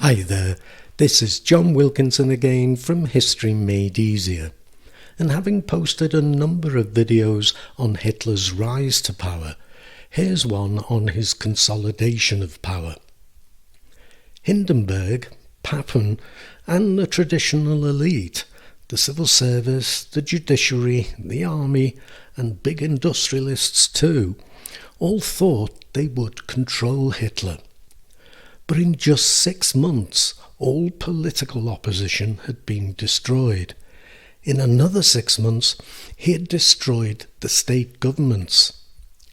Hi there, this is John Wilkinson again from History Made Easier, and having posted a number of videos on Hitler's rise to power, here's one on his consolidation of power. Hindenburg, Papen, and the traditional elite, the civil service, the judiciary, the army, and big industrialists too, all thought they would control Hitler. But in just 6 months, all political opposition had been destroyed. In another 6 months, he had destroyed the state governments.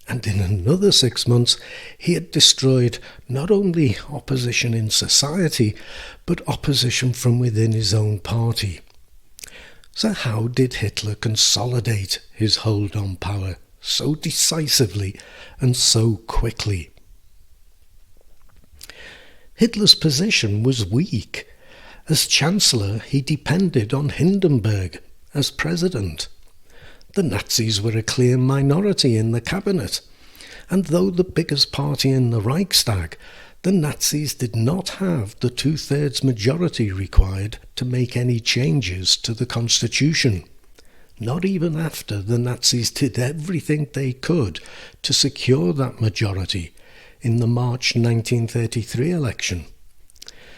And in another 6 months, he had destroyed not only opposition in society, but opposition from within his own party. So how did Hitler consolidate his hold on power so decisively and so quickly? Hitler's position was weak. As Chancellor, he depended on Hindenburg as president. The Nazis were a clear minority in the cabinet, and though the biggest party in the Reichstag, the Nazis did not have the 2/3 majority required to make any changes to the constitution, not even after the Nazis did everything they could to secure that majority in the March 1933 election,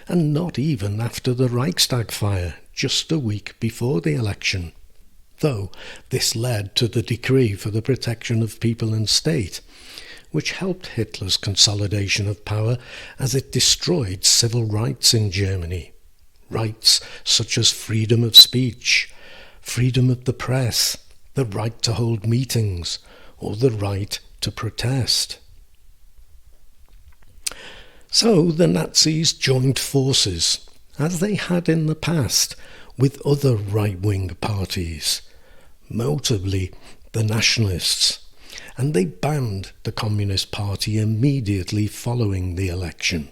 and not even after the Reichstag fire just a week before the election, though this led to the Decree for the Protection of People and State, which helped Hitler's consolidation of power as it destroyed civil rights in Germany, rights such as freedom of speech, freedom of the press, the right to hold meetings, or the right to protest. So the Nazis joined forces, as they had in the past, with other right-wing parties, notably the Nationalists, and they banned the Communist Party immediately following the election.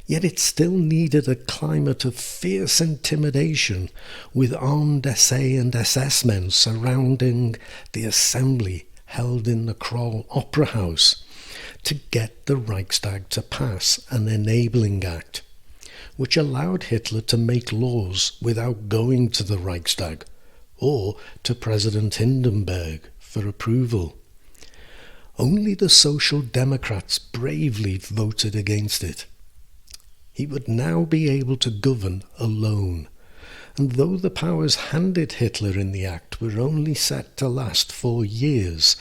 Yet it still needed a climate of fierce intimidation, with armed SA and SS men surrounding the assembly held in the Kroll Opera House, to get the Reichstag to pass an enabling act, which allowed Hitler to make laws without going to the Reichstag or to President Hindenburg for approval. Only the Social Democrats bravely voted against it. He would now be able to govern alone, and though the powers handed Hitler in the act were only set to last 4 years,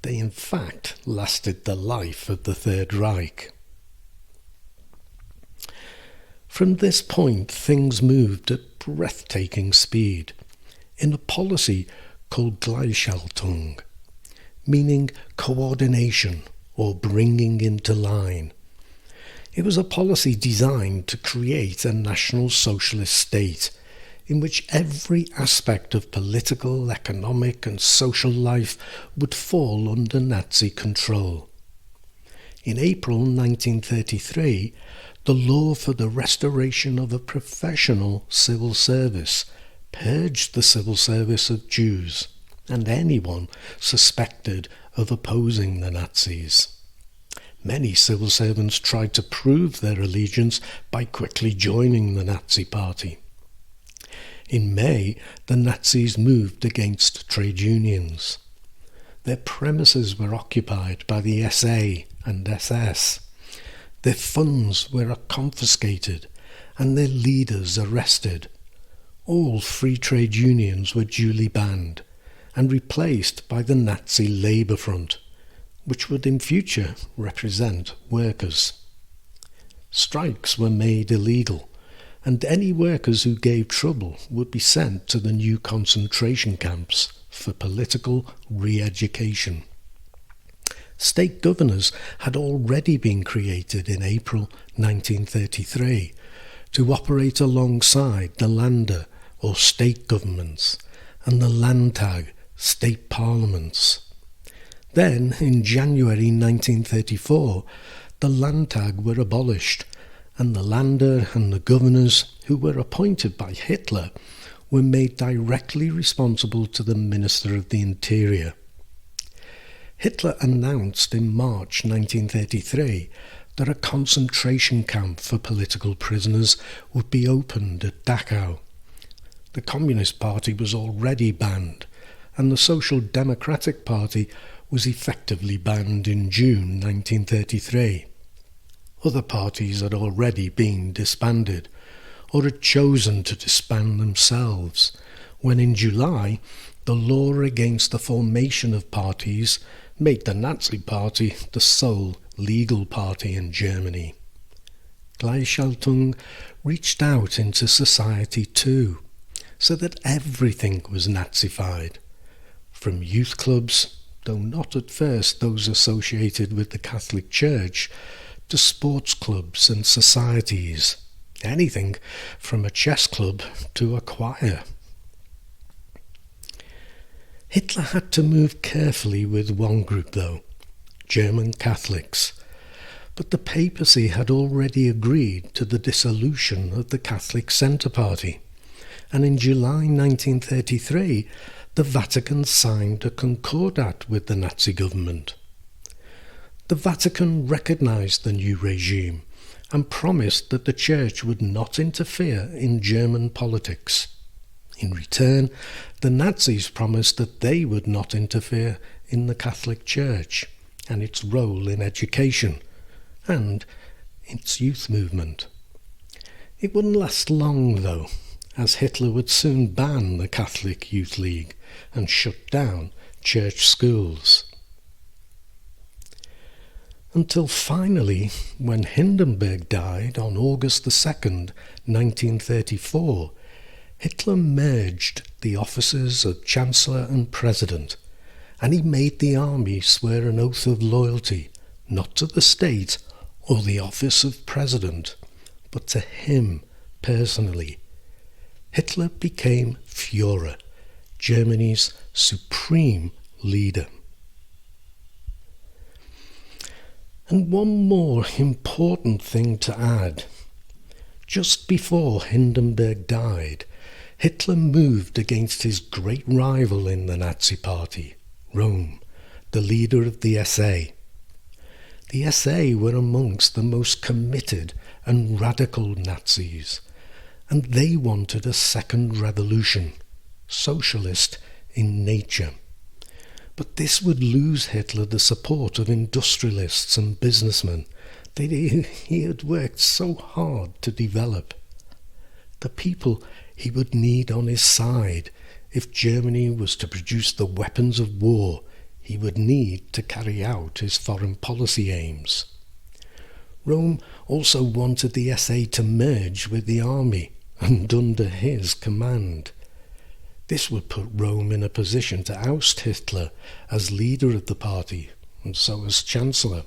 they in fact lasted the life of the Third Reich. From this point, things moved at breathtaking speed, in a policy called Gleichschaltung, meaning coordination or bringing into line. It was a policy designed to create a national socialist state in which every aspect of political, economic and social life would fall under Nazi control. In April 1933, the law for the restoration of a professional civil service purged the civil service of Jews and anyone suspected of opposing the Nazis. Many civil servants tried to prove their allegiance by quickly joining the Nazi Party. In May, the Nazis moved against trade unions. Their premises were occupied by the SA and SS. Their funds were confiscated and their leaders arrested. All free trade unions were duly banned and replaced by the Nazi Labour Front, which would in future represent workers. Strikes were made illegal, and any workers who gave trouble would be sent to the new concentration camps for political re-education. State governors had already been created in April 1933 to operate alongside the Länder or state governments and the Landtag state parliaments. Then, in January 1934, the Landtag were abolished, and the Länder and the governors, who were appointed by Hitler, were made directly responsible to the Minister of the Interior. Hitler announced in March 1933 that a concentration camp for political prisoners would be opened at Dachau. The Communist Party was already banned, and the Social Democratic Party was effectively banned in June 1933. Other parties had already been disbanded, or had chosen to disband themselves, when in July the law against the formation of parties made the Nazi Party the sole legal party in Germany. Gleichschaltung reached out into society too, so that everything was Nazified, from youth clubs, though not at first those associated with the Catholic Church, to sports clubs and societies, anything from a chess club to a choir. Hitler had to move carefully with one group though, German Catholics, but the papacy had already agreed to the dissolution of the Catholic Centre Party, and in July 1933 the Vatican signed a concordat with the Nazi government. The Vatican recognised the new regime and promised that the Church would not interfere in German politics. In return, the Nazis promised that they would not interfere in the Catholic Church and its role in education and its youth movement. It wouldn't last long though, as Hitler would soon ban the Catholic Youth League and shut down church schools. Until finally, when Hindenburg died on August 2nd, 1934, Hitler merged the offices of Chancellor and President, and he made the army swear an oath of loyalty, not to the state or the office of President, but to him personally. Hitler became Führer, Germany's supreme leader. And one more important thing to add. Just before Hindenburg died, Hitler moved against his great rival in the Nazi Party, Rome, the leader of the SA. The SA were amongst the most committed and radical Nazis, and they wanted a second revolution, socialist in nature. But this would lose Hitler the support of industrialists and businessmen that he had worked so hard to develop. The people he would need on his side if Germany was to produce the weapons of war he would need to carry out his foreign policy aims. Rome also wanted the SA to merge with the army and under his command. This would put Rome in a position to oust Hitler as leader of the party, and so as Chancellor.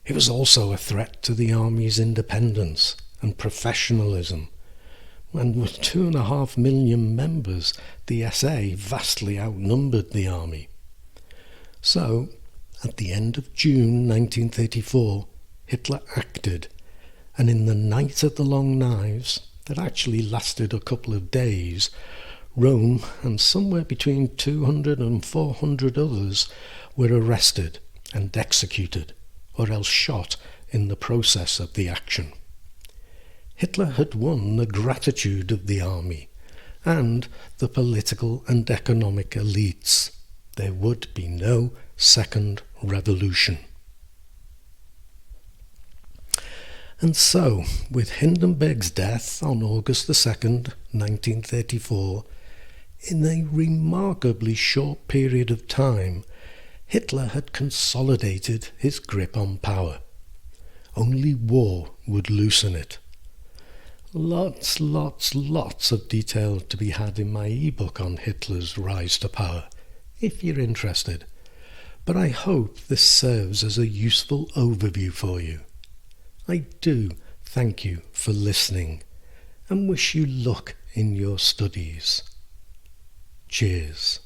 It was also a threat to the army's independence and professionalism, and with 2.5 million members, the SA vastly outnumbered the army. So, at the end of June 1934, Hitler acted, and in the Night of the Long Knives, that actually lasted a couple of days, Rome and somewhere between 200 and 400 others were arrested and executed, or else shot in the process of the action. Hitler had won the gratitude of the army and the political and economic elites. There would be no second revolution. And so, with Hindenburg's death on August 2nd, 1934, in a remarkably short period of time, Hitler had consolidated his grip on power. Only war would loosen it. Lots of detail to be had in my ebook on Hitler's rise to power, if you're interested. But I hope this serves as a useful overview for you. I do thank you for listening and wish you luck in your studies. Cheers.